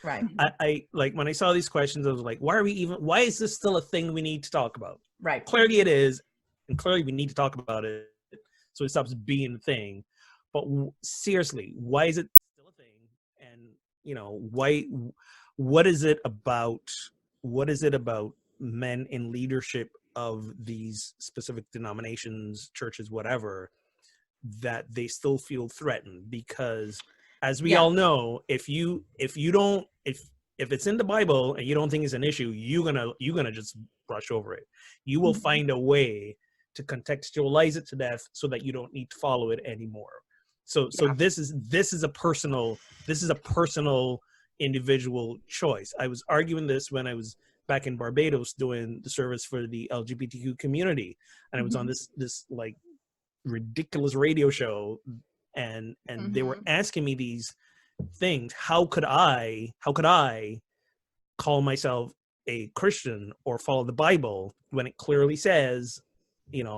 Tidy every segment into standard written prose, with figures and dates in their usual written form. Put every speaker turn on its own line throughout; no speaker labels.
Right.
I like when I saw these questions, I was like, why is this still a thing we need to talk about?
Right.
Clearly it is, and clearly we need to talk about it so it stops being a thing. But seriously, why is it still a thing? And what is it about men in leadership of these specific denominations, churches, whatever, that they still feel threatened? Because as we all know, if it's in the Bible and you don't think it's an issue, you're gonna just brush over it. You will find a way to contextualize it to death so that you don't need to follow it anymore. So this is a personal individual choice. I was arguing this when I was back in Barbados doing the service for the LGBTQ community, and I was on this like ridiculous radio show, and they were asking me these things. How could I call myself a Christian or follow the Bible when it clearly says, and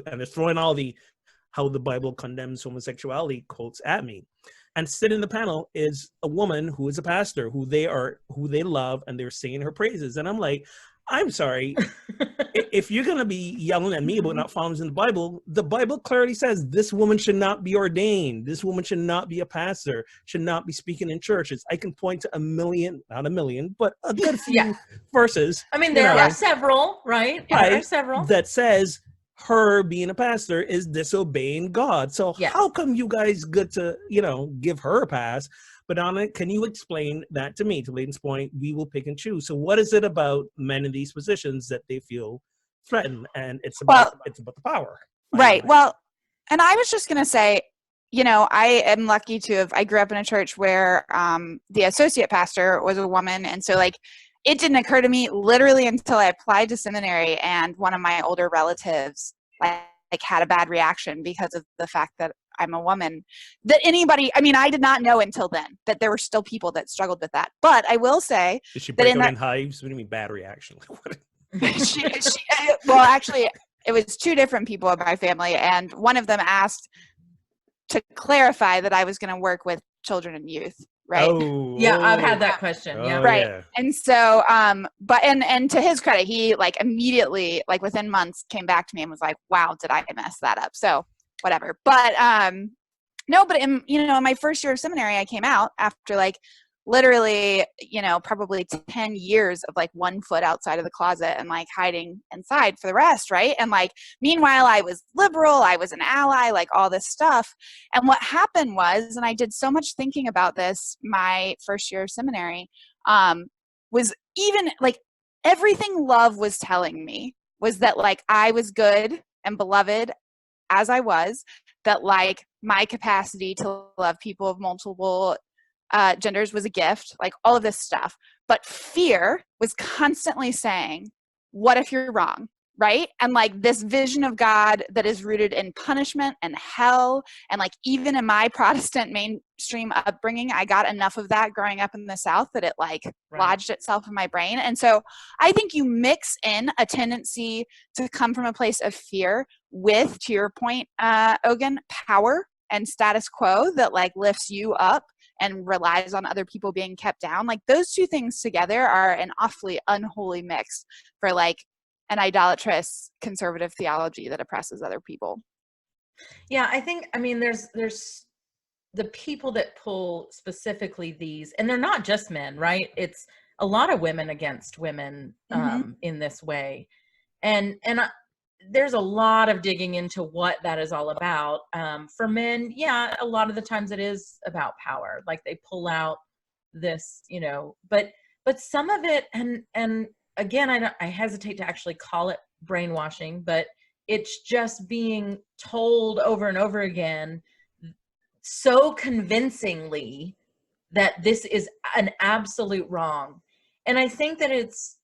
they're throwing all the how the Bible condemns homosexuality quotes at me. And sitting in the panel is a woman who is a pastor who they love, and they're singing her praises. And I'm like, I'm sorry, if you're going to be yelling at me about not following in the Bible clearly says this woman should not be ordained. This woman should not be a pastor, should not be speaking in churches. I can point to not a million, but a good few verses.
I mean, there are several, right? There are several.
That says her being a pastor is disobeying God. So how come you guys get to, give her a pass? But Anna, can you explain that to me? To Layton's point, we will pick and choose. So what is it about men in these positions that they feel threatened? And it's about the power.
Right. Well, and I was just going to say, I am lucky I grew up in a church where the associate pastor was a woman. And so it didn't occur to me literally until I applied to seminary, and one of my older relatives had a bad reaction because of the fact that I'm a woman, that I did not know until then that there were still people that struggled with that. But I will say,
did she break out in hives? What do you mean bad reaction?
Well, actually, it was two different people in my family, and one of them asked to clarify that I was going to work with children and youth. Right.
I've had that question.
Right. Yeah. And so, but to his credit, he immediately, within months, came back to me and was like, "Wow, did I mess that up?" So whatever. But no, but in my first year of seminary, I came out after literally, probably 10 years of 1 foot outside of the closet and hiding inside for the rest. Right. And meanwhile, I was liberal, I was an ally, all this stuff. And what happened was, and I did so much thinking about this my first year of seminary, was even everything love was telling me was that I was good and beloved as I was, that my capacity to love people of multiple genders was a gift, all of this stuff. But fear was constantly saying, what if you're wrong? Right. And this vision of God that is rooted in punishment and hell. And even in my Protestant mainstream upbringing, I got enough of that growing up in the South that it lodged itself in my brain. And so I think you mix in a tendency to come from a place of fear with, to your point, Ogun, power and status quo that lifts you up and relies on other people being kept down. Those two things together are an awfully unholy mix for an idolatrous conservative theology that oppresses other people.
Yeah, I think, there's the people that pull specifically these, and they're not just men, right? It's a lot of women against women in this way. And there's a lot of digging into what that is all about. For men, a lot of the times it is about power. They pull out this, but some of it, and again, I hesitate to actually call it brainwashing, but it's just being told over and over again so convincingly that this is an absolute wrong. And I think that it's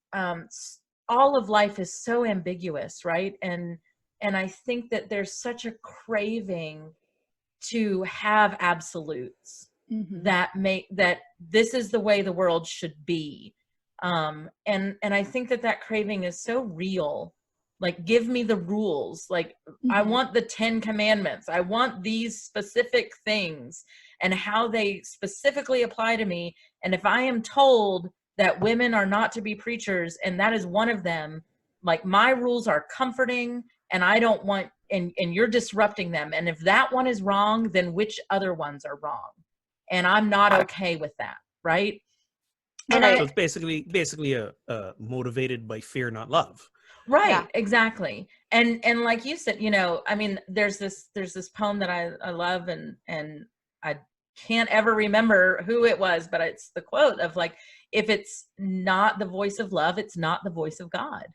all of life is so ambiguous, right? And I think that there's such a craving to have absolutes that this is the way the world should be. And I think that craving is so real. Give me the rules. I want the 10 commandments. I want these specific things and how they specifically apply to me. And if I am told that women are not to be preachers, and that is one of them, like my rules are comforting, and I don't want, and you're disrupting them. And if that one is wrong, then which other ones are wrong? And I'm not okay with that, right? And
Right.
So it's basically a motivated by fear, not love.
Right,
Yeah.
exactly. And like you said, you know, I mean, there's this poem that I love, and I can't ever remember who it was, but it's the quote of like, if it's not the voice of love, it's not the voice of God.